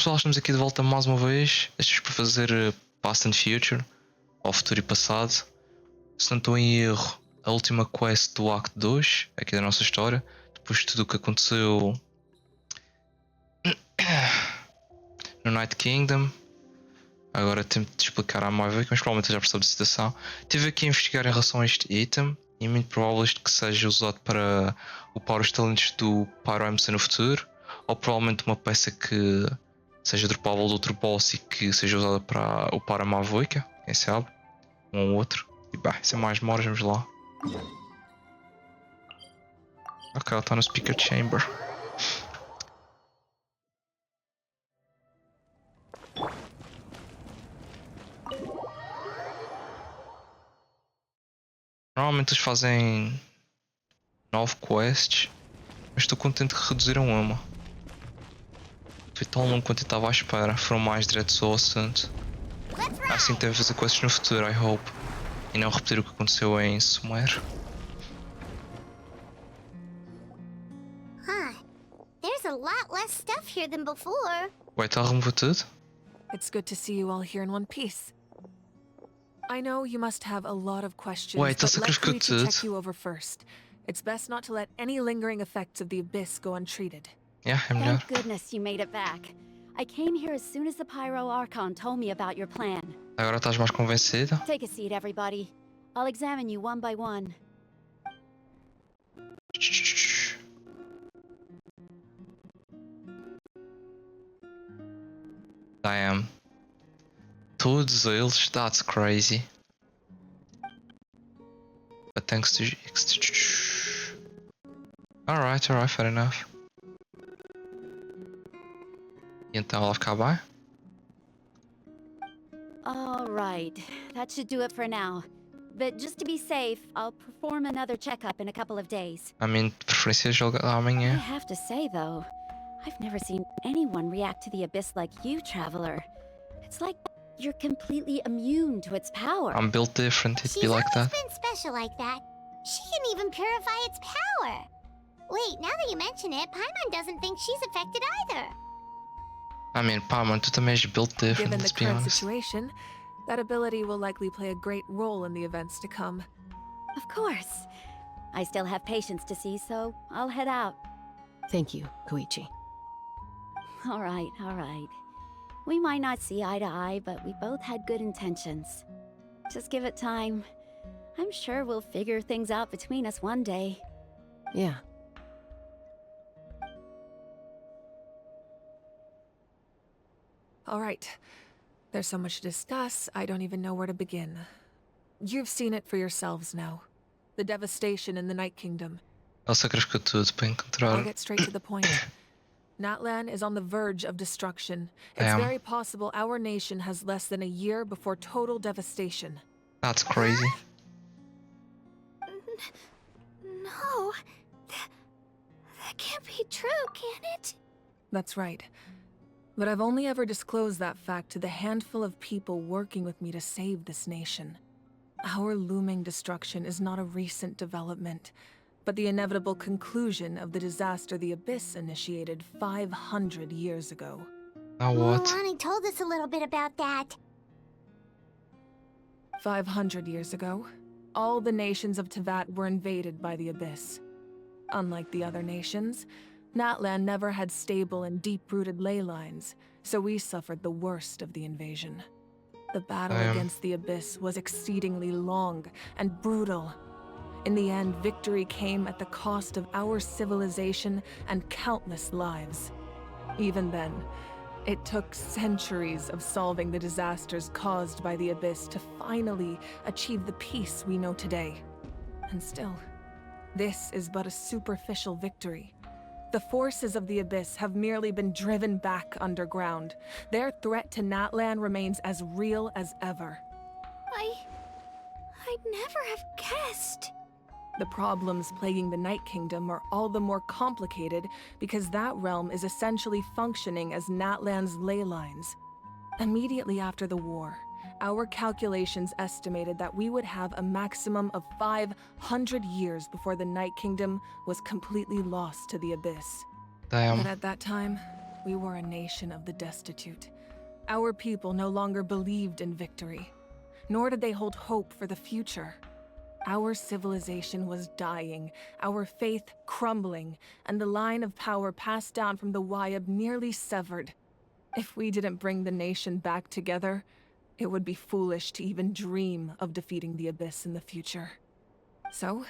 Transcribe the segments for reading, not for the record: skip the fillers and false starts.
pessoal, estamos aqui de volta mais uma vez. Estes para fazer Past and Future, ou futuro e passado. Se não estou em erro, a última quest do Act 2, aqui da nossa história, depois de tudo o que aconteceu no Night Kingdom. Agora tenho de explicar à Mavic, mas provavelmente já percebo a situação. Estive aqui a investigar em relação a este item, e é muito provável isto que seja usado para upar os talentos do Pyro MC no futuro, ou provavelmente uma peça que seja dropável de outro boss e que seja usada para upar a Mavic, quem sabe, um ou outro. E bah, sem mais demoras, vamos lá. Ok, ela está no Speaker Chamber. Normalmente eles fazem 9 quests, mas estou contente que reduziram uma. Foi tão longo quanto eu estava à espera, foram mais diretos ao assunto. Assim teve a fazer quests no futuro, I hope, e não repetir o que aconteceu em Sumer. There's a lot less stuff here than before. Wait, ela removou tudo? It's good to see you all here in one piece. I know you must have a lot of questions, Wait, but that's let a good Koichi dude. check you over first. It's best not to let any lingering effects of the Abyss go untreated. Yeah, é melhor. Thank goodness you made it back. I came here as soon as the Pyro Archon told me about your plan. Agora estás mais convencida? Take a seat, everybody. I'll examine you one by one. Damn. Todos eles, that's crazy. But thanks to... Alright, fair enough. E então ela fica bem? Alright, that should do it for now. But just to be safe, I'll perform another checkup in a couple of days. A mim, de preferência, jogo I amanhã. have to say, though, I've never seen anyone react to the Abyss like you, Traveler. It's like you're completely immune to its power. I'm built different, it'd be like that. She's always been special like that. She can even purify its power. Wait, now that you mention it, Paimon doesn't think she's affected either. I mean, Paimon, tu também és built different, Given the let's be current honest. situation, that ability will likely play a great role in the events to come. Of course. I still have patients to see, so I'll head out. Thank you, Koichi. All right. We might not see eye to eye, but we both had good intentions. Just give it time. I'm sure we'll figure things out between us one day. Yeah. All right. There's so much to discuss, I don't even know where to begin. You've seen it for yourselves now. The devastation in the Night Kingdom. Ela sacrificou tudo para encontrar. I'll get straight to the point. Natlan is on the verge of destruction. It's very possible our nation has less than a year before total devastation. That's crazy. No, that can't be true, can it? That's right. But I've only ever disclosed that fact to the handful of people working with me to save this nation. Our looming destruction is not a recent development, but the inevitable conclusion of the disaster the Abyss initiated 500 years ago. Now what? Lonnie told us a little bit about that. 500 years ago, all the nations of Teyvat were invaded by the Abyss. Unlike the other nations, Natlan never had stable and deep-rooted ley lines, so we suffered the worst of the invasion. The battle against the Abyss was exceedingly long and brutal. In the end, victory came at the cost of our civilization and countless lives. Even then, it took centuries of solving the disasters caused by the Abyss to finally achieve the peace we know today. And still, this is but a superficial victory. The forces of the Abyss have merely been driven back underground. Their threat to Natlan remains as real as ever. I'd never have guessed. The problems plaguing the Night Kingdom are all the more complicated because that realm is essentially functioning as Natlan's ley lines. Immediately after the war, our calculations estimated that we would have a maximum of 500 years before the Night Kingdom was completely lost to the Abyss. Damn. But at that time, we were a nation of the destitute. Our people no longer believed in victory, nor did they hold hope for the future. Our civilization was dying, our faith crumbling, and the line of power passed down from the Wyab nearly severed. If we didn't bring the nation back together, it would be foolish to even dream of defeating the Abyss in the future. So,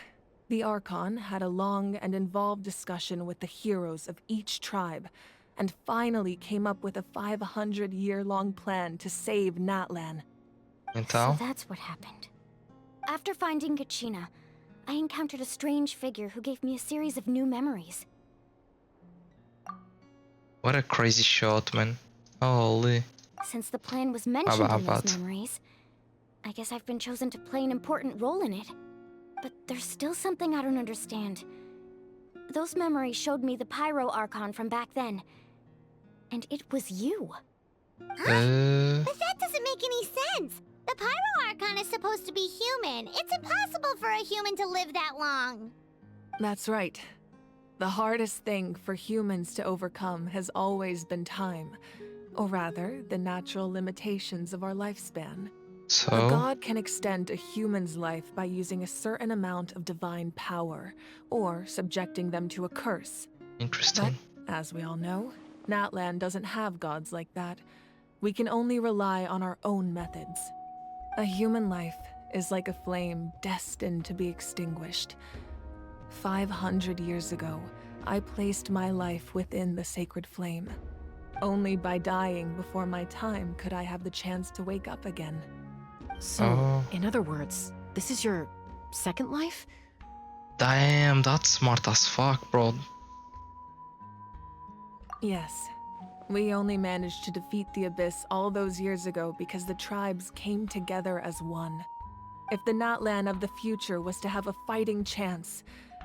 the Archon had a long and involved discussion with the heroes of each tribe, and finally came up with a 500-year-long plan to save Natlan. So Então, that's what happened. After finding Kachina, I encountered a strange figure who gave me a series of new memories. what a crazy shot, man. Holy. Since the plan was mentioned in those Abat. memories, I guess I've been chosen to play an important role in it. But there's still something I don't understand. Those memories showed me the Pyro Archon from back then. And it was you. But that doesn't make any sense! The Pyro Archon is supposed to be human. It's impossible for a human to live that long. That's right. The hardest thing for humans to overcome has always been time, or rather, the natural limitations of our lifespan. A So, god can extend a human's life by using a certain amount of divine power, or subjecting them to a curse. But, interesting. as we all know, Natlan doesn't have gods like that. We can only rely on our own methods. A human life is like a flame destined to be extinguished. 500 years ago, I placed my life within the sacred flame. Only by dying before my time could I have the chance to wake up again. So, Oh. in other words, this is your second life? Damn, that's smart as fuck, bro. Yes. We only managed to defeat the Abyss all those years ago because the tribes came together as one. If the Natlan of the future was to have a fighting chance,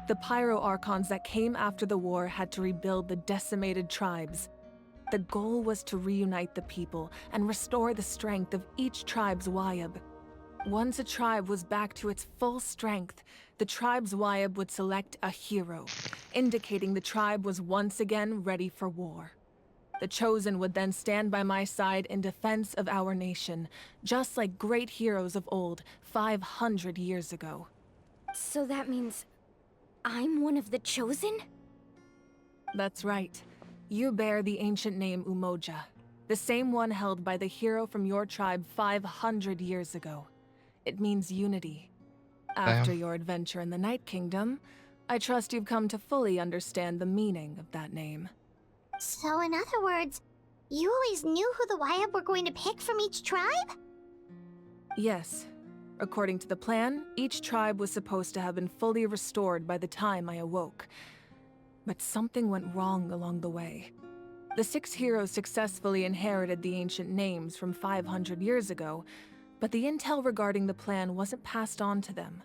the Pyro Archons that came after the war had to rebuild the decimated tribes. The goal was to reunite the people and restore the strength of each tribe's Wyab. Once a tribe was back to its full strength, the tribe's Wyab would select a hero, indicating the tribe was once again ready for war. The Chosen would then stand by my side in defense of our nation, just like great heroes of old 500 years ago. So that means I'm one of the Chosen? That's right. You bear the ancient name Umoja, the same one held by the hero from your tribe 500 years ago. It means unity. After your adventure in the Night Kingdom, I trust you've come to fully understand the meaning of that name. So in other words, you always knew who the Wyab were going to pick from each tribe? Yes. According to the plan, each tribe was supposed to have been fully restored by the time I awoke. But something went wrong along the way. The 6 heroes successfully inherited the ancient names from 500 years ago, but the intel regarding the plan wasn't passed on to them.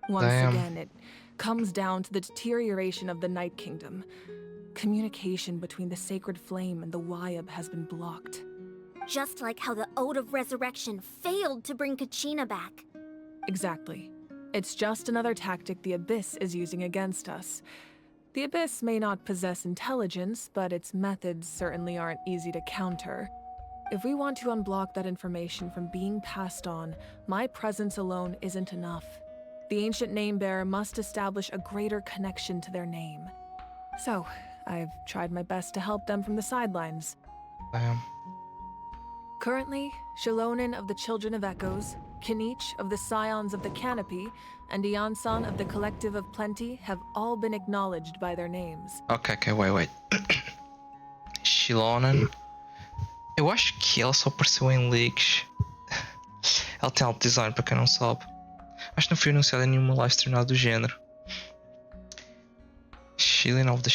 Once Damn. again, it comes down to the deterioration of the Night Kingdom. Communication between the Sacred Flame and the Wyab has been blocked. Just like how the Ode of Resurrection failed to bring Kachina back. Exactly. It's just another tactic the Abyss is using against us. The Abyss may not possess intelligence, but its methods certainly aren't easy to counter. If we want to unblock that information from being passed on, my presence alone isn't enough. The ancient name-bearer must establish a greater connection to their name. So, I've tried my best to help them from the sidelines. Damn. Currently, Shilonin of the Children of Echoes, Kinich of the Scions of the Canopy, and Iansan of the Collective of Plenty have all been acknowledged by their names. Ok, wait. Shilonen. Eu acho que ela só apareceu em leaks. Ela tem alto design, para quem não sabe. Acho que não foi anunciada em nenhuma live stream nada do género. Shilin of the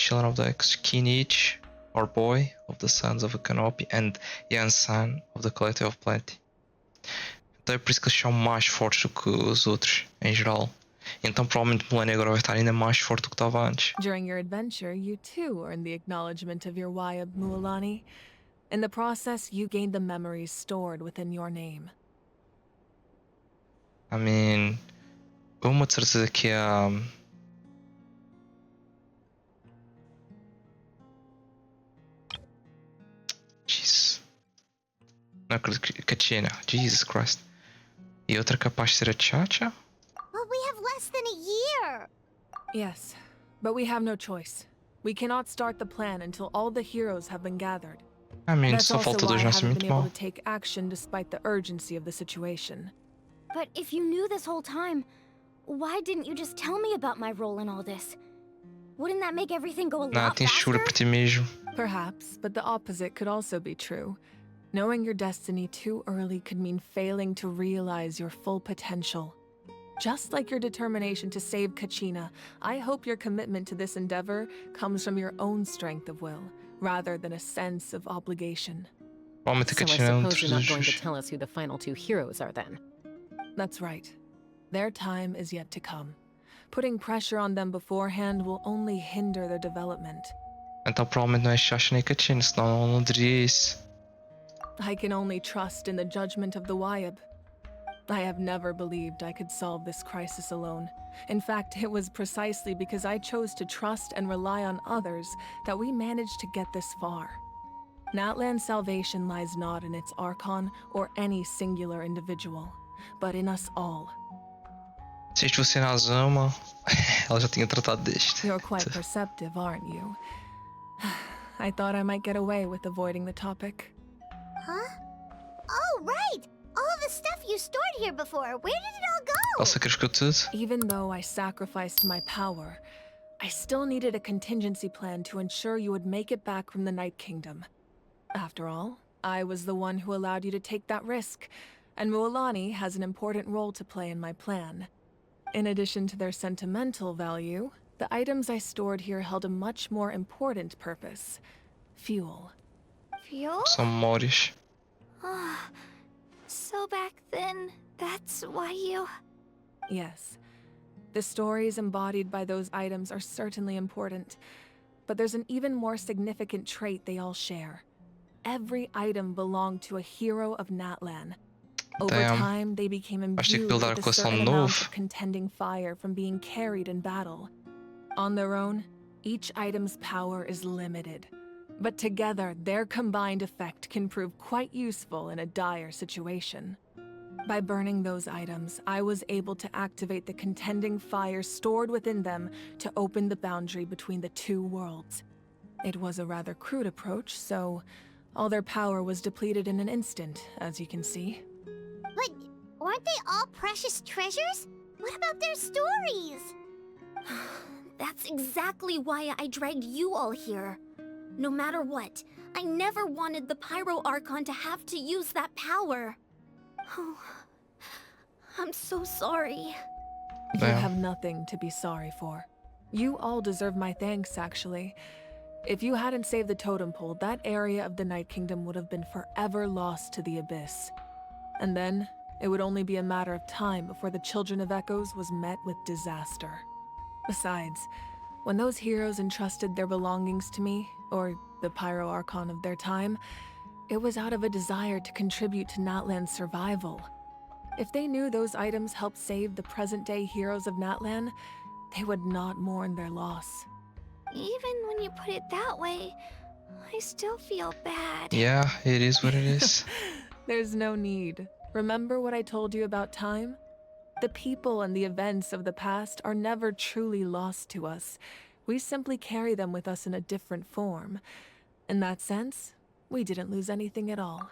X, Kinich, our boy of the Sons of a Canopy, and Yansan of the Collective of Plenty. Então é por isso que eles são mais fortes do que os outros, em geral. Então provavelmente o Millennium agora vai estar ainda mais forte do que estava antes. During your adventure, you too earned the acknowledgement of your Wyab, Mualani. In the process, you gained the memories stored within your name. I mean, uma de certeza que é. Não acredito que Kachina. Jesus Christ. E outra capaz de ser a Chacha? But we have less than a year! Yes, but we have no choice. We cannot start the plan until all the heroes have been gathered. I mean, That's só also falta why dois I haven't nascimento been able mal. to take action despite the urgency of the situation. But if you knew this whole time, why didn't you just tell me about my role in all this? Wouldn't that make everything go a Não, lot tens faster? jura por ti mesmo. Perhaps, but the opposite could also be true. Knowing your destiny too early could mean failing to realize your full potential. Just like your determination to save Kachina, I hope your commitment to this endeavor comes from your own strength of will, rather than a sense of obligation. Provavelmente a So I Kachina é um suppose dos you're not going to dois. tell us who the final 2 heroes are then. That's right. Their time is yet to come. Putting pressure on them beforehand will only hinder their development. Então provavelmente não é Chacha nem Kachina, senão eu não diria isso. I can only trust in the judgment of the Wyab. I have never believed I could solve this crisis alone. In fact, it was precisely because I chose to trust and rely on others that we managed to get this far. Natlan's salvation lies not in its Archon or any singular individual, but in us all. Se isto fosse na Azama, ela já tinha tratado deste. You're quite perceptive, aren't you? I thought I might get away with avoiding the topic. Huh? Oh, right! All of the stuff you stored here before, where did it all go? Ela sacrificou tudo. Even though I sacrificed my power, I still needed a contingency plan to ensure you would make it back from the Night Kingdom. After all, I was the one who allowed you to take that risk, and Mualani has an important role to play in my plan. In addition to their sentimental value, the items I stored here held a much more important purpose: fuel. Fuel? São memórias. So back then, that's why you... Yes. The stories embodied by those items are certainly important, but there's an even more significant trait they all share. Every item belonged to a hero of Natlan. Over Damn. time, they became Acho que imbued buildar with a coleção certain novo. amount of contending fire from being carried in battle. On their own, each item's power is limited. But together, their combined effect can prove quite useful in a dire situation. By burning those items, I was able to activate the contending fire stored within them to open the boundary between the two worlds. It was a rather crude approach, so all their power was depleted in an instant, as you can see. But weren't they all precious treasures? What about their stories? That's exactly why I dragged you all here. No matter what, I never wanted the Pyro Archon to have to use that power. Oh, I'm so sorry. You Damn. have nothing to be sorry for. You all deserve my thanks, actually. If you hadn't saved the totem pole, that area of the Night Kingdom would have been forever lost to the Abyss. And then, it would only be a matter of time before the Children of Echoes was met with disaster. Besides, when those heroes entrusted their belongings to me, or the Pyro Archon of their time, it was out of a desire to contribute to Natlan's survival. If they knew those items helped save the present-day heroes of Natlan, they would not mourn their loss. Even when you put it that way, I still feel bad. Yeah, it is what it is. There's no need. Remember what I told you about time? The people and the events of the past are never truly lost to us. We simply carry them with us in a different form. In that sense, we didn't lose anything at all.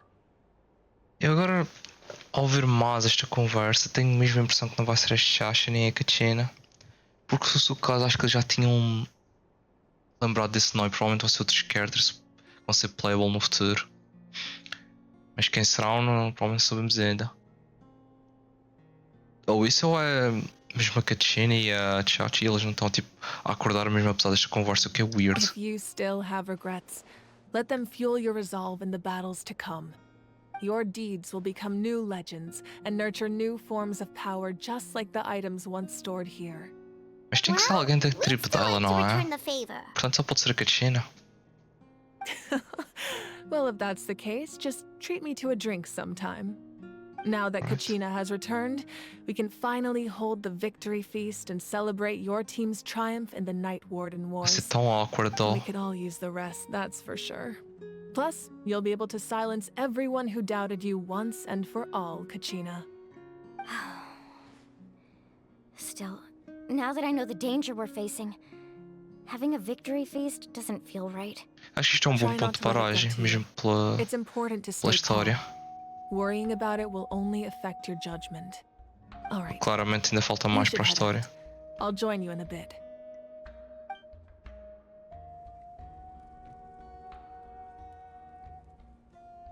Eu agora, ao ouvir mais esta conversa, tenho mesmo a impressão que não vai ser a Chacha nem a Kachina. Porque se fosse o caso, acho que eles já tinham lembrado desse nome. Provavelmente vão ser outros characters que vão ser playable no futuro. Mas quem serão, não, provavelmente sabemos ainda. Ou isso ou é mesmo a Kachina e a Chacha e eles não estão tipo a acordar mesmo apesar desta conversa, o que é weird. If you still have regrets, let them fuel your resolve in the battles to come. Your deeds will become new legends and nurture new forms of power just like the items once stored here. Mas tem que ser alguém da tribo dela, não é? Return the favor. Portanto só pode ser a Kachina. Well, if that's the case, just treat me to a drink sometime. Now that Kachina has returned, we can finally hold the victory feast and celebrate your team's triumph in the Night Warden Vai ser Wars. tão awkward We though. could all use the rest, that's for sure. Plus, you'll be able to silence everyone who doubted you once and for all, Kachina. Still, now that I know the danger we're facing, having a victory feast doesn't feel right. Acho que isto é um bom Try not ponto de to let it paragem, get to mesmo you. pela It's important to stay história. calm. Worrying about it will only affect your judgment. All right. Claramente ainda falta You mais should para a head história. out. I'll join you in a bit.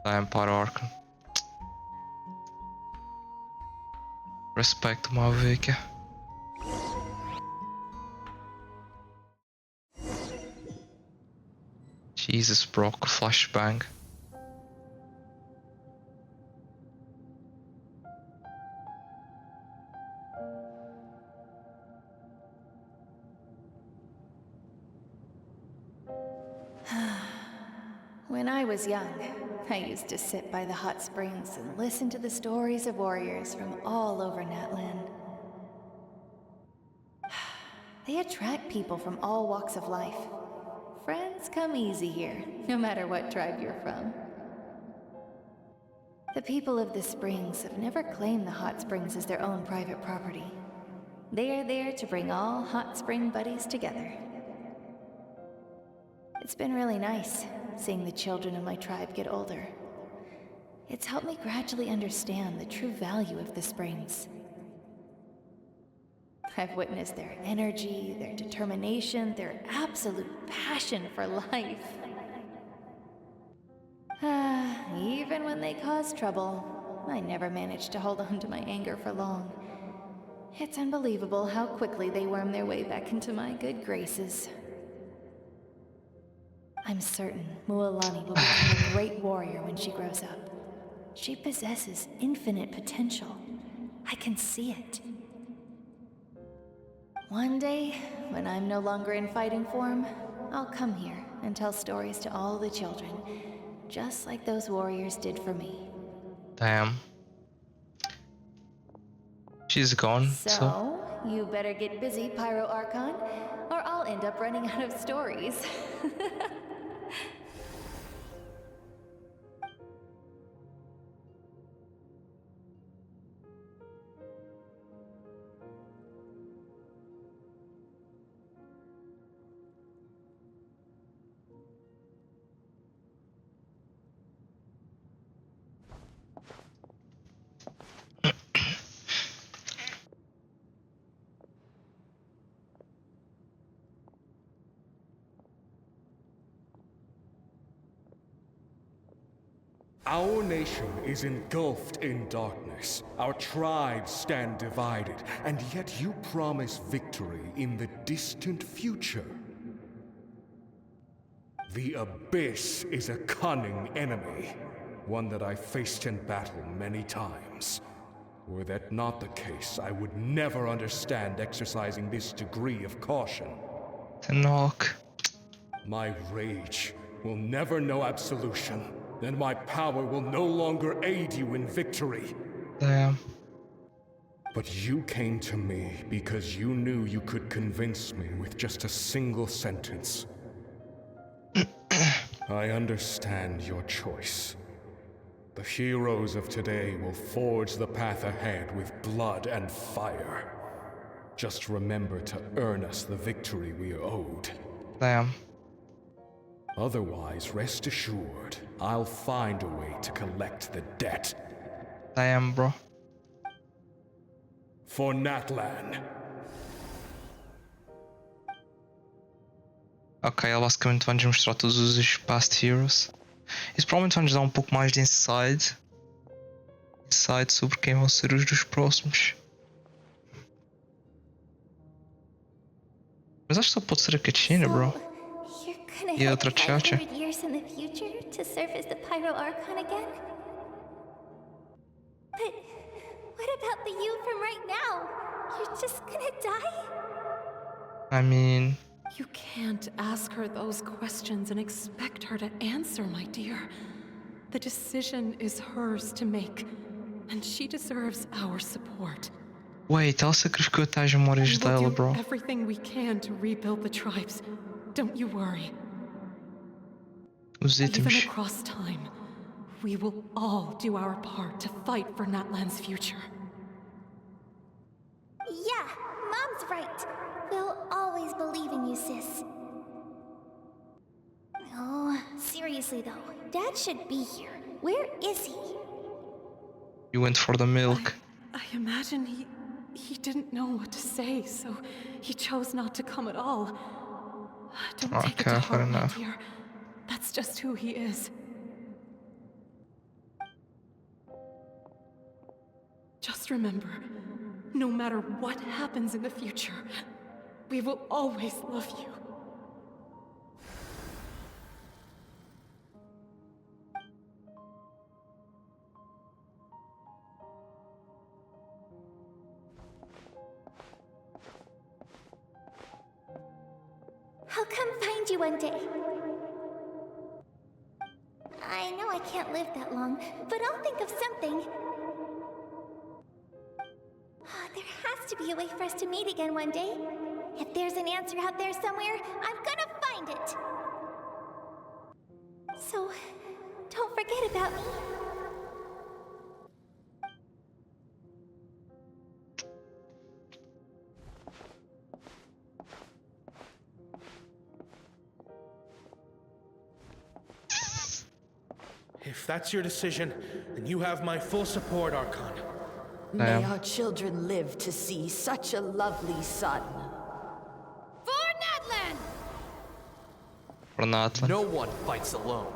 Da Empire Archon. Respect uma ovelha. Jesus, bro, que flashbang. When I was young, I used to sit by the hot springs and listen to the stories of warriors from all over Natlan. They attract people from all walks of life. Friends come easy here, no matter what tribe you're from. The people of the springs have never claimed the hot springs as their own private property. They are there to bring all hot spring buddies together. It's been really nice, seeing the children of my tribe get older. It's helped me gradually understand the true value of the springs. I've witnessed their energy, their determination, their absolute passion for life. Even when they cause trouble, I never managed to hold on to my anger for long. It's unbelievable how quickly they worm their way back into my good graces. I'm certain Mualani will become a great warrior when she grows up. She possesses infinite potential. I can see it. One day, when I'm no longer in fighting form, I'll come here and tell stories to all the children, just like those warriors did for me. Damn. She's gone, So, you better get busy, Pyro Archon, or I'll end up running out of stories. Our nation is engulfed in darkness. Our tribes stand divided, and yet you promise victory in the distant future. The Abyss is a cunning enemy, one that I faced in battle many times. Were that not the case, I would never understand exercising this degree of caution. Tenok. My rage will never know absolution, and my power will no longer aid you in victory. Damn. But you came to me because you knew you could convince me with just a single sentence. I understand your choice. The heroes of today will forge the path ahead with blood and fire. Just remember to earn us the victory we are owed. Damn. Otherwise, rest assured, I'll find a way to collect the debt. Damn, bro. For Natlan. Ok, ela basicamente vai-nos mostrar todos os past heroes. Isso provavelmente vai-nos dar um pouco mais de insight sobre quem vão ser os dos próximos. Mas acho que só pode ser a Kachina, bro. You're gonna Yeah, head outra chacha. 500 years in the future to serve as the Pyro Archon again? But what about the you from right now? You're just gonna die? I mean... You can't ask her those questions and expect her to answer, my dear. The decision is hers to make, and she deserves our support. Wait, ela sacrificou até as memórias We'll dela, do bro. everything we can to rebuild the tribes. Don't you worry. Os Even itens. across time, we will all do our part to fight for Natlan's future. Yeah, Mom's right. We'll always believe in you, sis. Oh, seriously though, Dad should be here. Where is he? You went for the milk. I imagine he didn't know what to say, so he chose not to come at all. Don't take it to Okay, fair heart, my enough. dear. That's just who he is. Just remember, no matter what happens in the future, we will always love you. I'll come find you one day. I know I can't live that long, but I'll think of something. There has to be a way for us to meet again one day. If there's an answer out there somewhere, I'm gonna find it. So, don't forget about me. If that's your decision, then you have my full support, Archon. May our children live to see such a lovely son. For Natlan! For Natlan. No one fights alone.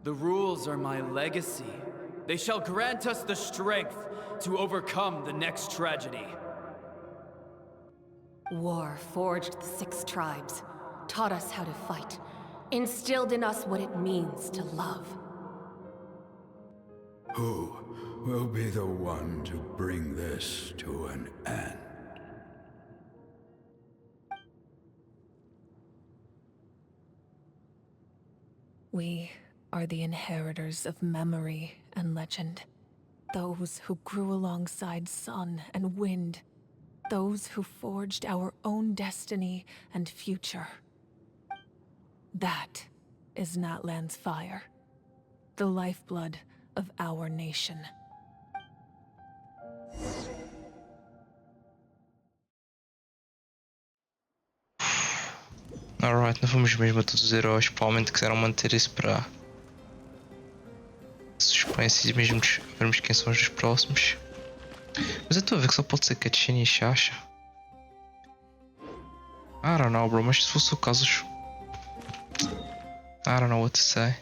The rules are my legacy. They shall grant us the strength to overcome the next tragedy. War forged the 6 tribes, taught us how to fight, instilled in us what it means to love. Who will be the one to bring this to an end? We are the inheritors of memory and legend. Those who grew alongside sun and wind. Those who forged our own destiny and future. That is Natlan's fire. The lifeblood of our nation. Alright, não fomos mesmo a todos os heróis. Provavelmente quiseram manter isso para suspense e mesmo vermos quem são os próximos. Mas eu estou a ver que só pode ser cutscene e Sasha. I don't know, bro, mas se fosse o caso. I don't know what to say.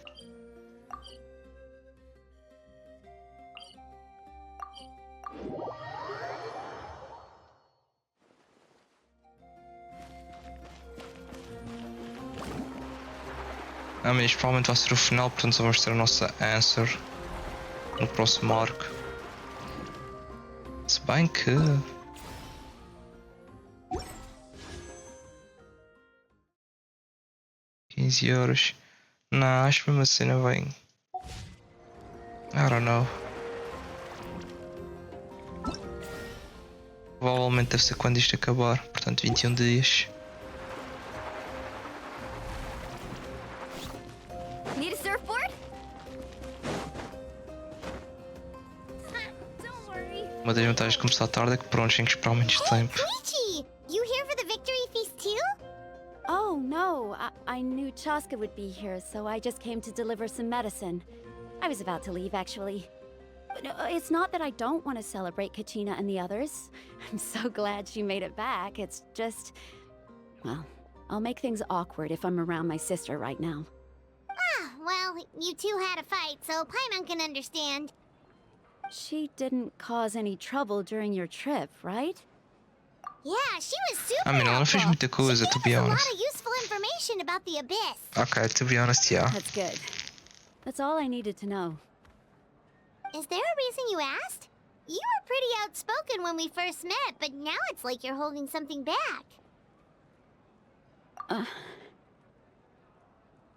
Mas isto provavelmente vai ser o final, portanto só vamos ter a nossa answer no próximo arco. Se bem que... €15. Não, acho que mesmo assim não vem. I don't know. Provavelmente deve ser quando isto acabar, portanto 21 dias. Need a surfboard? Don't worry. Uma das vantagens de começar tarde é que pronto, tenho que esperar menos tempo. Koichi! You here for the victory feast too? Oh, no. I knew Chaska would be here, so I just came to deliver some medicine. I was about to leave, actually. But it's not that I don't want to celebrate Kachina and the others. I'm so glad she made it back. It's just... Well, I'll make things awkward if I'm around my sister right now. Well, you two had a fight, so Paimon can understand. She didn't cause any trouble during your trip, right? Yeah, she was super I mean, ela não fez muita coisa, to be a lot honest. of useful information about the Abyss. Okay, to be honest, yeah. That's good. That's all I needed to know. Is there a reason you asked? You were pretty outspoken when we first met, but now it's like you're holding something back.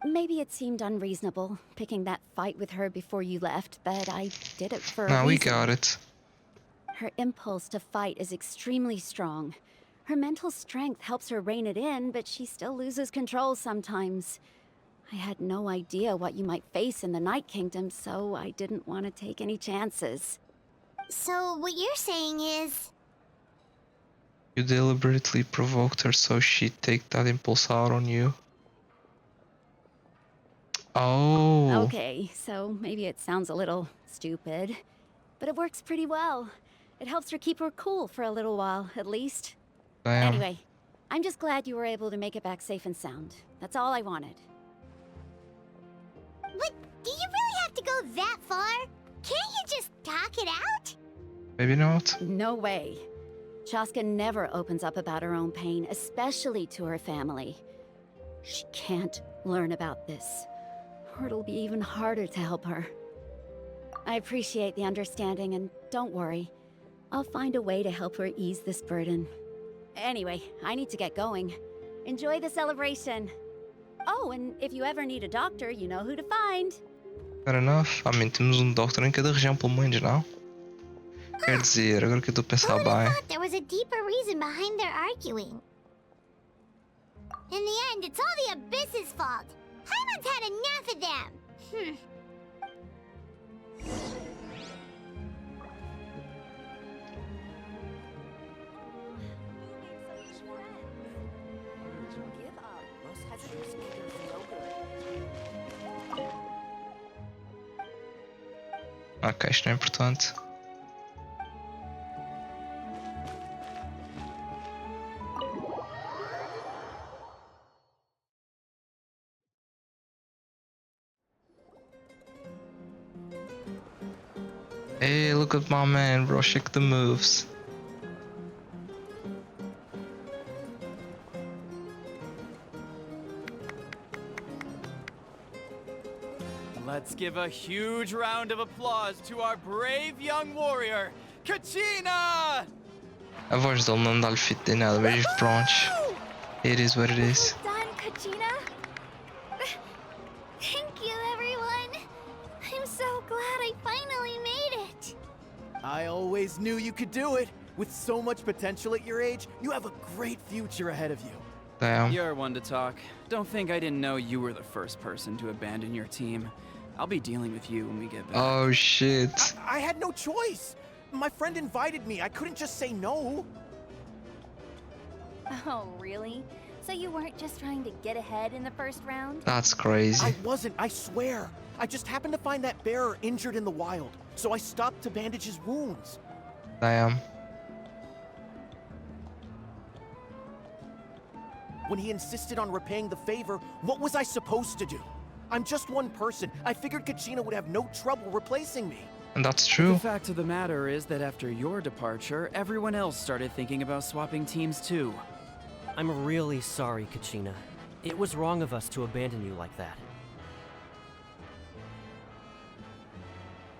Maybe it seemed unreasonable, picking that fight with her before you left, but I did it for a No, we reason. got it. Her impulse to fight is extremely strong. Her mental strength helps her rein it in, but she still loses control sometimes. I had no idea what you might face in the Night Kingdom, so I didn't want to take any chances. So what you're saying is... You deliberately provoked her so she'd take that impulse out on you. Oh. Okay, so maybe it sounds a little stupid, but it works pretty well. It helps her keep her cool for a little while, at least. Damn. Anyway, I'm just glad you were able to make it back safe and sound. That's all I wanted. But do you really have to go that far? Can't you just talk it out? Maybe not. No way. Chaska never opens up about her own pain, especially to her family. She can't learn about this, or it'll be even harder to help her. I appreciate the understanding, and don't worry. I'll find a way to help her ease this burden. Anyway, I need to get going. Enjoy the celebration. Oh, and if you ever need a doctor, you know who to find. Fair enough. I mean, temos doctor em cada região, pelo menos, não? Quer dizer, agora que eu estou a pensar bem. There was a deeper reason behind their arguing. In the end, it's all the Abyss's fault. Paimon's had enough of them. Ok, isto não é importante. Hey, look at my man, bro. Check the moves. Let's give a huge round of applause to our brave young warrior, Kachina! A voz dele não dá-lhe fit nem nada, mas prontos. It is what it is. Well done, Kachina. Thank you, everyone. I'm so glad I finally made it. I always knew you could do it. With so much potential at your age, you have a great future ahead of you. Damn. You're one to talk. Don't think I didn't know you were the first person to abandon your team. I'll be dealing with you when we get back. Oh shit. I had no choice. My friend invited me. I couldn't just say no. Oh, really? So you weren't just trying to get ahead in the first round? That's crazy. I wasn't, I swear. I just happened to find that bearer injured in the wild, so I stopped to bandage his wounds. Damn. When he insisted on repaying the favor, what was I supposed to do? I'm just one person. I figured Kachina would have no trouble replacing me. And that's true. The fact of the matter is that after your departure, everyone else started thinking about swapping teams too. I'm really sorry, Kachina. It was wrong of us to abandon you like that.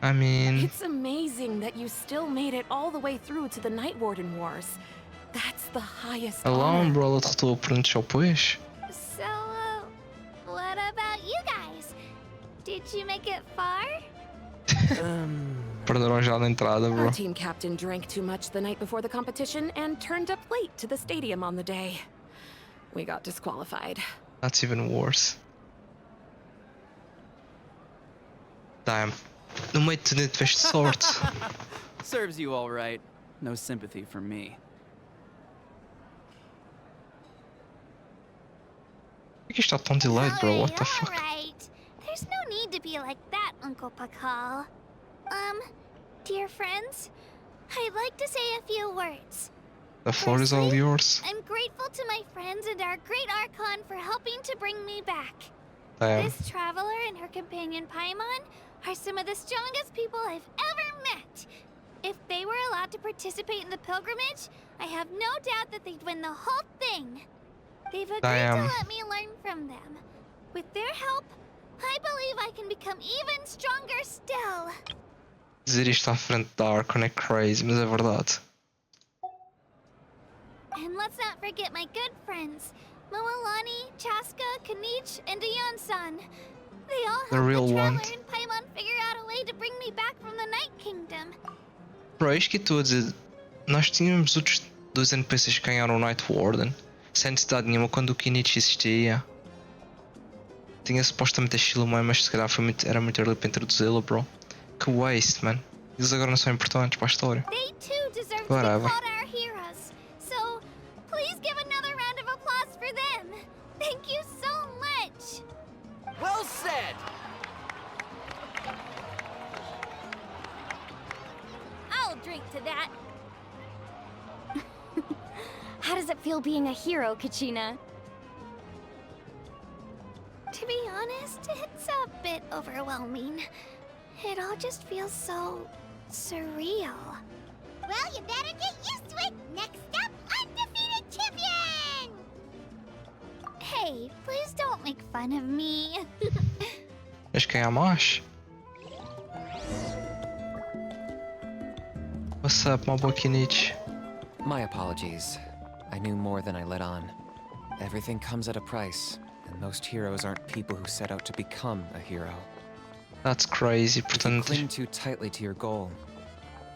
I mean... It's amazing that you still made it all the way through to the Night Warden Wars. That's the highest Alone, honor. bro, ela derrotou o oponente ao pois. So, what about you guys? Did you make it far? Perderam já na entrada, bro. Our team captain drank too much the night before the competition and turned up late to the stadium on the day. We got disqualified. That's even worse. Damn. No meio de tudo tiveste sorte. Serves you all right. No sympathy from me. Por que está tão delayed, bro? What the fuck? Alright. There's no need to be like that, Uncle Pakal. Dear friends, I'd like to say a few words. The floor is all yours. I'm grateful to my friends and our great Archon for helping to bring me back. Damn. This traveler and her companion Paimon are some of the strongest people I've ever met. If they were allowed to participate in the pilgrimage, I have no doubt that they'd win the whole thing. They've agreed to let me learn from them. With their help, I believe I can become even stronger still. Dizer isto à frente da Archon é crazy, mas é verdade. And let's not forget my good friends, Moalani, Chaska, Kanich, and Dayan-san. They all The helped real the traveler ones. and Paimon figure out a way to bring me back from the Night Kingdom. Bro, é isto que eu estou a dizer. Nós tínhamos outros dois NPCs que ganharam o Night Warden sem necessidade nenhuma quando o Kinichi existia. Tinha supostamente a Shilomai, mas se calhar era muito early para introduzi-la, bro. Que waste, man. Eles agora não são importantes para a história. They too deserve to be Whatever. called our heroes. So, please give another round of applause for them. Thank you so much. Well said! I'll drink to that. How does it feel being a hero, Kachina? To be honest, it's a bit overwhelming. It all just feels so surreal. Well, you better get used to it. Next up, undefeated champion! Hey, please don't make fun of me. Queres ganhar mais? What's up, my boy Kinichi? My apologies. I knew more than I let on. Everything comes at a price, and most heroes aren't people who set out to become a hero. That's crazy, If you portanto. cling too tightly to your goal,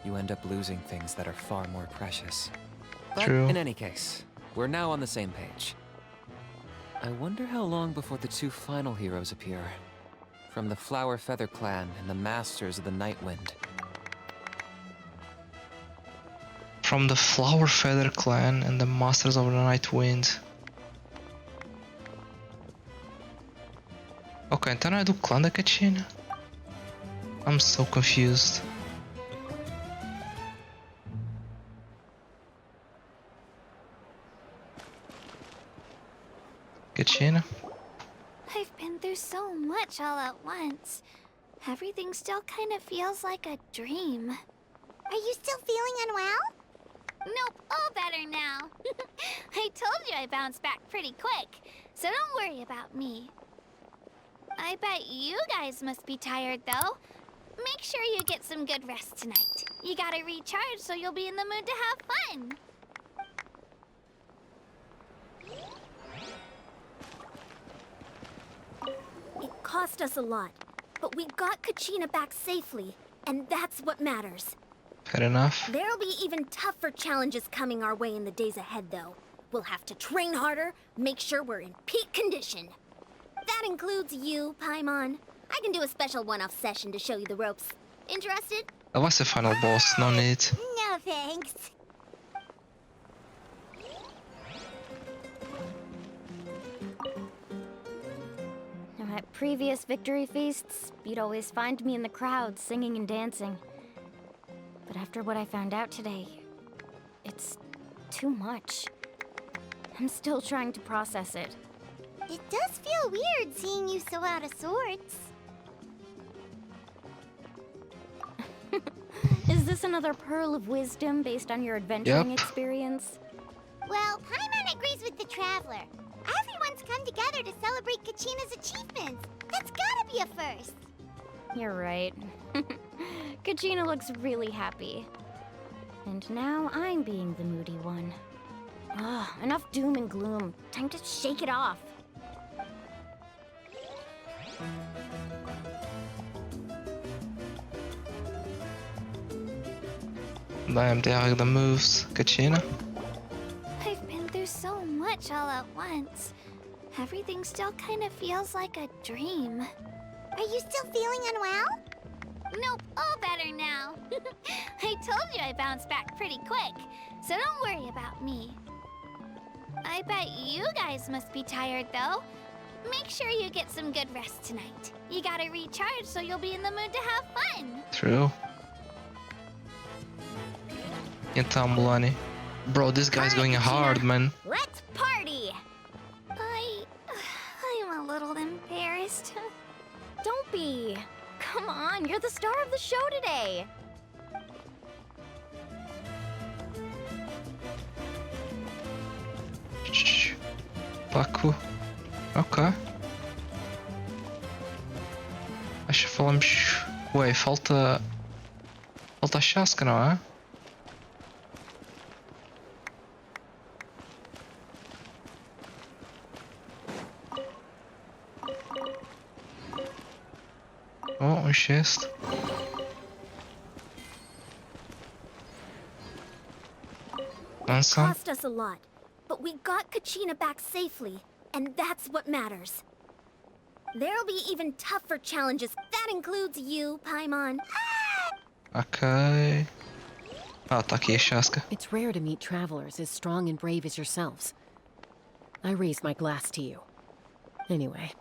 you end up losing things that are far more precious. But True. in any case, we're now on the same page. I wonder how long before the two final heroes appear. From the Flower Feather Clan and the Masters of the Night Wind. From the Flower Feather Clan and the Masters of the Night Wind. Ok, então não é do clã da Kachina. I'm so confused. Kachina? I've been through so much all at once. Everything still kind of feels like a dream. Are you still feeling unwell? Nope, all better now. I told you I bounced back pretty quick, so don't worry about me. I bet you guys must be tired, though. Make sure you get some good rest tonight. You gotta recharge so you'll be in the mood to have fun. It cost us a lot, but we got Kachina back safely, and that's what matters. Fair enough. There'll be even tougher challenges coming our way in the days ahead, though. We'll have to train harder, make sure we're in peak condition. That includes you, Paimon. I can do a special one-off session to show you the ropes. Interested? Ela vai ser final boss, no need. No thanks. Now, at previous victory feasts, you'd always find me in the crowd singing and dancing. But after what I found out today, it's too much. I'm still trying to process it. It does feel weird seeing you so out of sorts. Is this another pearl of wisdom based on your adventuring Yep. experience? Well, Paimon agrees with the Traveler. Everyone's come together to celebrate Kachina's achievements. That's gotta be a first. You're right. Kachina looks really happy. And now I'm being the moody one. Ah, enough doom and gloom. Time to shake it off. Damn, they are the moves. Kachina? I've been through so much all at once. Everything still kind of feels like a dream. Are you still feeling unwell? Nope, all better now. I told you I bounced back pretty quick, so don't worry about me. I bet you guys must be tired, though. Make sure you get some good rest tonight. You gotta recharge so you'll be in the mood to have fun. True. Então, Mulani. Bro, this guy's going hard, man. Let's party! I'm a little embarrassed. Don't be. Come on, you're the star of the show today. Shh. Paco. Ok. Acho que falamos. Ué, falta. Falta a chasca, não é? Oh, um chest. grandson. cost us a lot, but we got Kachina back safely, and that's what matters. There'll be even tougher challenges. That includes you, Paimon. Ok. Ah, tá aqui a Shaska. It's rare to meet travelers as strong and brave as yourselves. I raise my glass to you. Anyway,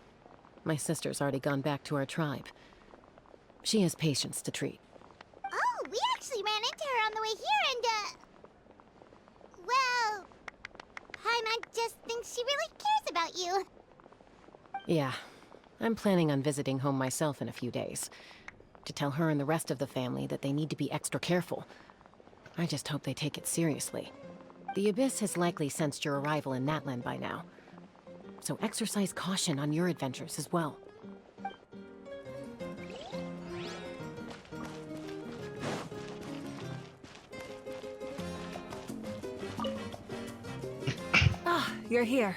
my sister's already gone back to our tribe. She has patients to treat. Oh, we actually ran into her on the way here and, well, Paimon just thinks she really cares about you. Yeah, I'm planning on visiting home myself in a few days. To tell her and the rest of the family that they need to be extra careful. I just hope they take it seriously. The Abyss has likely sensed your arrival in Natlan by now. So exercise caution on your adventures as well. Ah, you're here.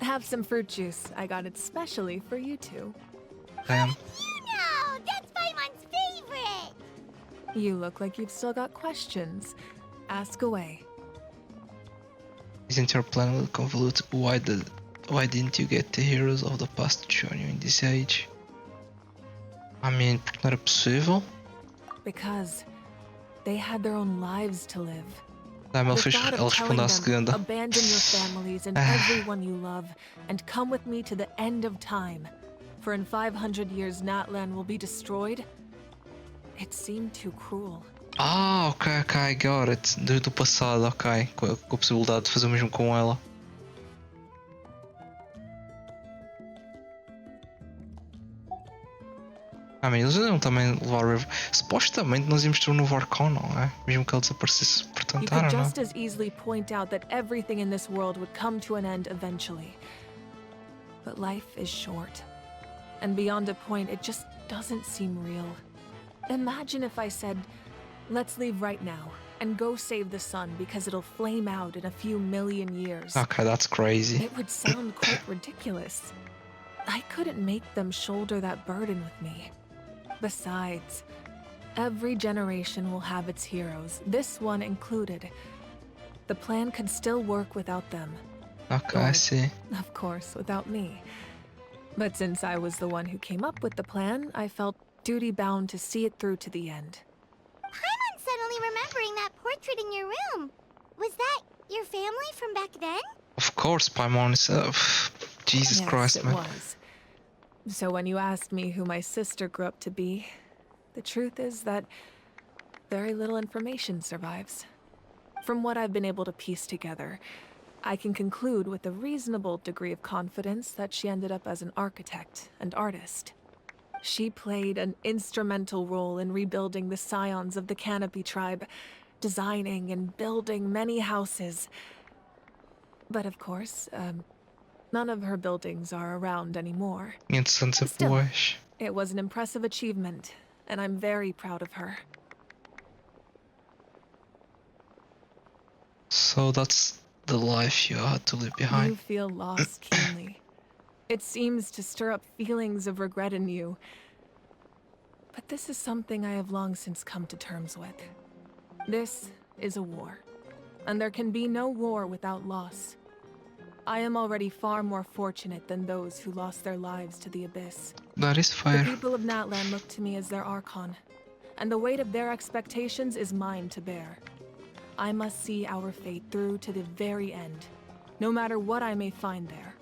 Have some fruit juice. I got it specially for you two. Damn. No, that's Paimon's favorite! You look like you've still got questions. Ask away. Isn't your plan a little convoluted? Why didn't you get the heroes of the past to join you in this age? I mean, porque não era possível? Because they had their own lives to live. Ele The thought ele of telling respondeu à them, segunda. abandon your families and everyone you love, and come with me to the end of time. For in 500 years, Natlan will be destroyed. It seemed too cruel. Ah, ok, I got it. Do passado, ok. Com a possibilidade de fazer o mesmo com ela. Ah, mas eles iam também levar o River. Supostamente nós íamos ter um novo Arcon, não é? Mesmo que ele desaparecesse por You tentar, could não é? just as easily point out that everything in this world would come to an end eventually. But life is short. And beyond a point, it just doesn't seem real. Imagine if I said, let's leave right now and go save the sun because it'll flame out in a few million years. Okay, that's crazy. It would sound quite ridiculous. I couldn't make them shoulder that burden with me. Besides, every generation will have its heroes, this one included. The plan could still work without them. Okay, I see. Of course, without me. But since I was the one who came up with the plan, I felt duty-bound to see it through to the end. Paimon's suddenly remembering that portrait in your room. Was that your family from back then? Of course, Paimon is... Jesus Yes, Christ, it man. was. So when you asked me who my sister grew up to be, the truth is that very little information survives. From what I've been able to piece together, I can conclude with a reasonable degree of confidence that she ended up as an architect and artist. She played an instrumental role in rebuilding the scions of the Canopy tribe, designing and building many houses. But of course, none of her buildings are around anymore. Still, it was an impressive achievement, and I'm very proud of her. So that's the life you had to leave behind. You feel lost keenly. It seems to stir up feelings of regret in you. But this is something I have long since come to terms with. This is a war, and there can be no war without loss. I am already far more fortunate than those who lost their lives to the Abyss. That is fair. The people of Natlan look to me as their Archon, and the weight of their expectations is mine to bear. I must see our fate through to the very end, no matter what I may find there.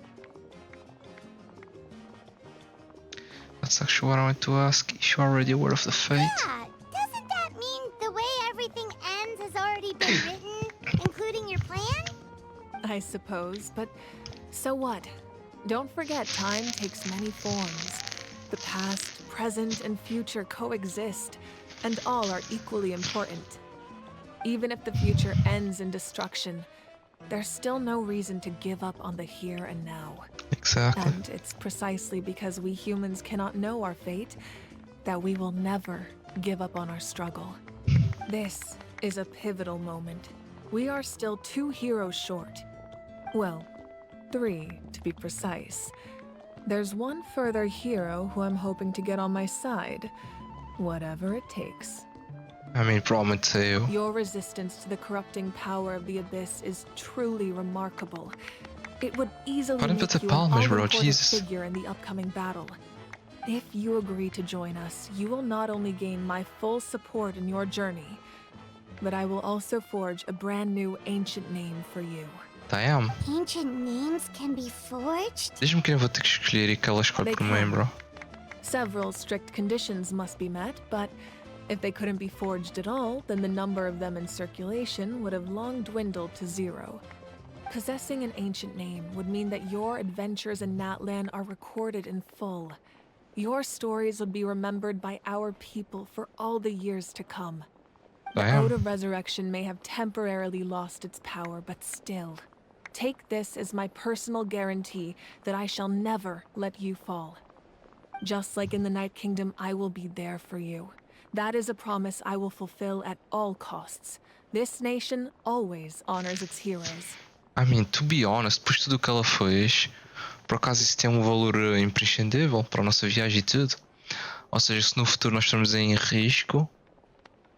That's actually what I wanted to ask. Is you already aware of the fate? Yeah, doesn't that mean the way everything ends has already been written, including your plan? I suppose, but so what? Don't forget, time takes many forms. The past, present, and future coexist, and all are equally important. Even if the future ends in destruction, there's still no reason to give up on the here and now. Exactly. And it's precisely because we humans cannot know our fate that we will never give up on our struggle. This is a pivotal moment. We are still 2 heroes short. Well, 3 to be precise. There's one further hero who I'm hoping to get on my side, whatever it takes. I mean, provavelmente saiu. Your resistance to the corrupting power of the Abyss is truly remarkable. It would easily Parem make bater you an palmas, bro, all-important Jesus. figure in the upcoming battle. If you agree to join us, you will not only gain my full support in your journey, but I will also forge a brand new ancient name for you. Damn. Ancient names can be forged? Diz-me quem eu vou ter que escolher e que ela escolhe They por mim, can. bro. Several strict conditions must be met, but if they couldn't be forged at all, then the number of them in circulation would have long dwindled to 0. Possessing an ancient name would mean that your adventures in Natlan are recorded in full. Your stories would be remembered by our people for all the years to come. The Damn. Ode of Resurrection may have temporarily lost its power, but still, take this as my personal guarantee that I shall never let you fall. Just like in the Night Kingdom, I will be there for you. That is a promise I will fulfill at all costs. This nation always honors its heroes. I mean, to be honest, depois de tudo o que ela fez, por acaso isso tem um valor imprescindível para a nossa viagem e tudo. Ou seja, se no futuro nós estamos em risco,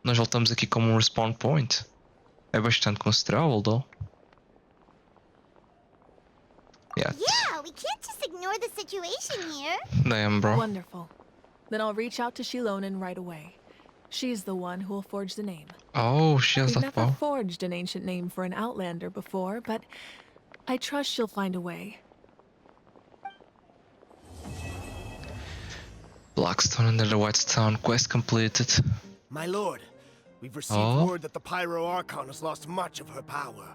nós voltamos aqui como um respawn point. É bastante considerável, though. Yeah. Yeah, we can't just ignore the situation here. Damn, bro. Wonderful. Then I'll reach out to Shilonen right away. She's the one who will forge the name. Oh, she has We've that never power. forged an ancient name for an Outlander before, but I trust she'll find a way. Blackstone under the Whitestone quest completed. My lord, we've received word that the Pyro Archon has lost much of her power.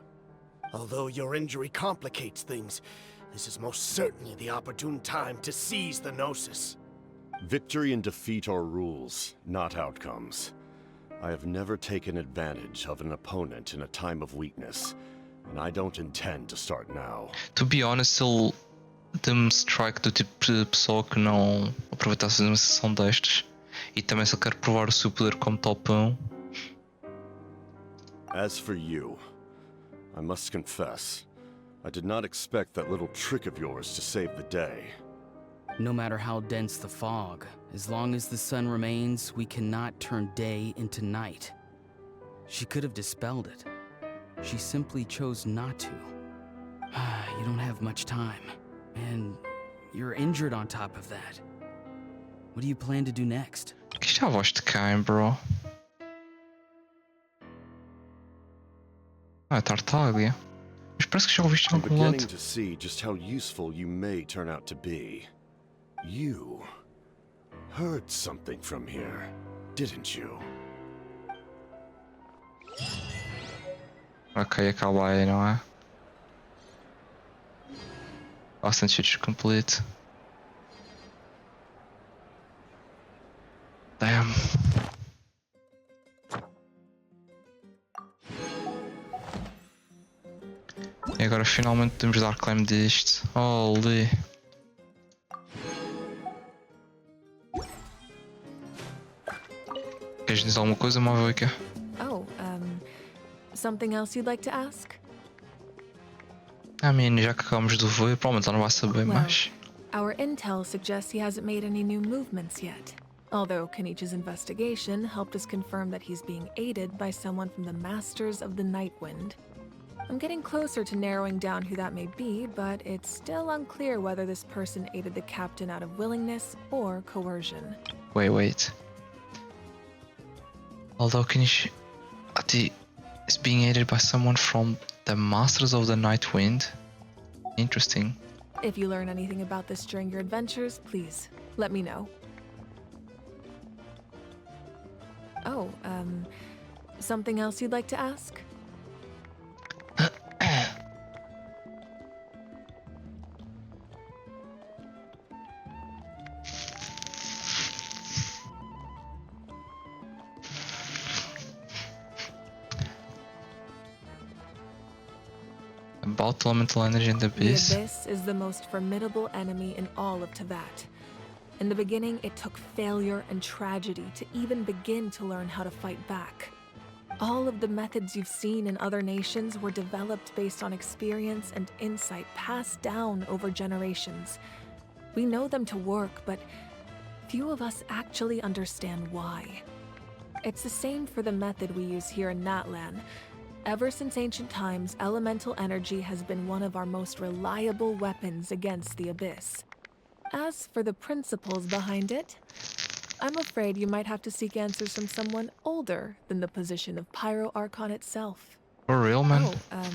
Although your injury complicates things, this is most certainly the opportune time to seize the Gnosis. Victory and defeat are rules, not outcomes. I have never taken advantage of an opponent in a time of weakness, and I don't intend to start now. To be honest, ele deu-me strike do tipo de pessoa que não aproveitasse uma sessão destas. E também se ele quer provar o seu poder como top 1. As for you, I must confess, I did not expect that little trick of yours to save the day. No matter how dense the fog, as long as the sun remains, we cannot turn day into night. She could have dispelled it. She simply chose not to. You don't have much time, and you're injured on top of that. What do you plan to do next? Que isto é a voz de quem, bro? Ah, é Tartaglia. Mas parece que já ouviste em I'm algum beginning lado. to see just how useful you may turn out to be. You heard something from here, didn't you? Ok, acaba aí, não é? Bastante features complete. Damn. E agora finalmente podemos dar claim disto. Holy. Queres dizer alguma coisa, Mavica? Oh, something else you'd like to ask? I mean, já que acabamos de ver, provavelmente ela não vai saber mais. Our intel suggests he hasn't made any new movements yet. Although Kenichi's investigation helped us confirm that he's being aided by someone from the Masters of the Nightwind. I'm getting closer to narrowing down who that may be, but it's still unclear whether this person aided the captain out of willingness or coercion. Wait. Although Kenichi is being aided by someone from the Masters of the Nightwind. Interesting. If you learn anything about this during your adventures, please let me know. Oh, something else you'd like to ask? About elemental energy in the abyss. The Abyss is the most formidable enemy in all of Teyvat. In the beginning, it took failure and tragedy to even begin to learn how to fight back. All of the methods you've seen in other nations were developed based on experience and insight passed down over generations. We know them to work, but few of us actually understand why. It's the same for the method we use here in Natlan. Ever since ancient times, elemental energy has been one of our most reliable weapons against the Abyss. As for the principles behind it, I'm afraid you might have to seek answers from someone older than the position of Pyro Archon itself. For real, man? Oh,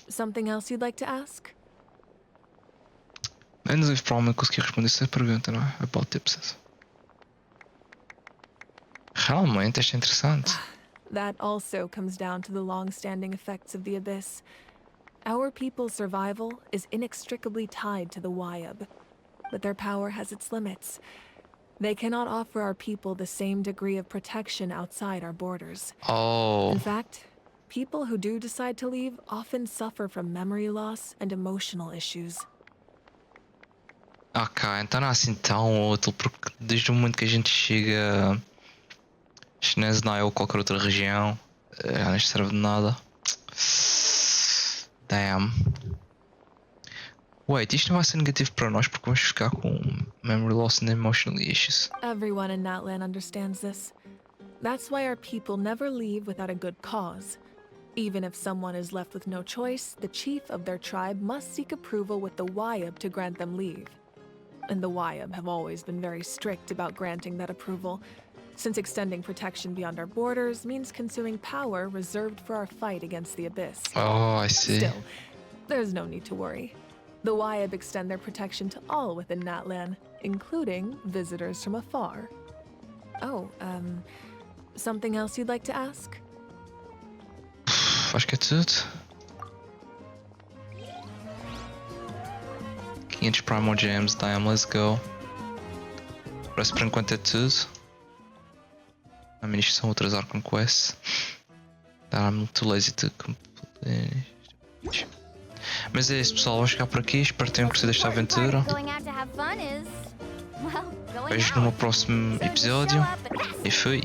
something else you'd like to ask? Menos eu provavelmente consegui responder essa pergunta, não é? About tips. Realmente, isto é interessante. That also comes down to the long-standing effects of the Abyss. Our people's survival is inextricably tied to the Wyab, but their power has its limits. They cannot offer our people the same degree of protection outside our borders. Oh. In fact, people who do decide to leave often suffer from memory loss and emotional issues. Ok, então não é assim tão útil, porque desde o momento que a gente chega a Shinesnai ou qualquer outra região, já não serve de nada. Damn. Wait, isto não vai ser negativo para nós porque vamos ficar com memory loss and emotional issues. Everyone in Natlan understands this. That's why our people never leave without a good cause. Even if someone is left with no choice, the chief of their tribe must seek approval with the Wyab to grant them leave. And the Wyab have always been very strict about granting that approval, since extending protection beyond our borders means consuming power reserved for our fight against the Abyss. Oh, I see. Still, there's no need to worry. The Wyab extend their protection to all within Natlan, including visitors from afar. Oh, something else you'd like to ask? Acho que é tudo. 500 Primal Gems, damn, let's go. Parece por enquanto é tudo. A mim isto são outras Archon Quests. I'm muito lazy to complete. Mas é isso, pessoal, vamos ficar por aqui. Espero que tenham gostado desta aventura. Vejo no meu próximo episódio. E fui.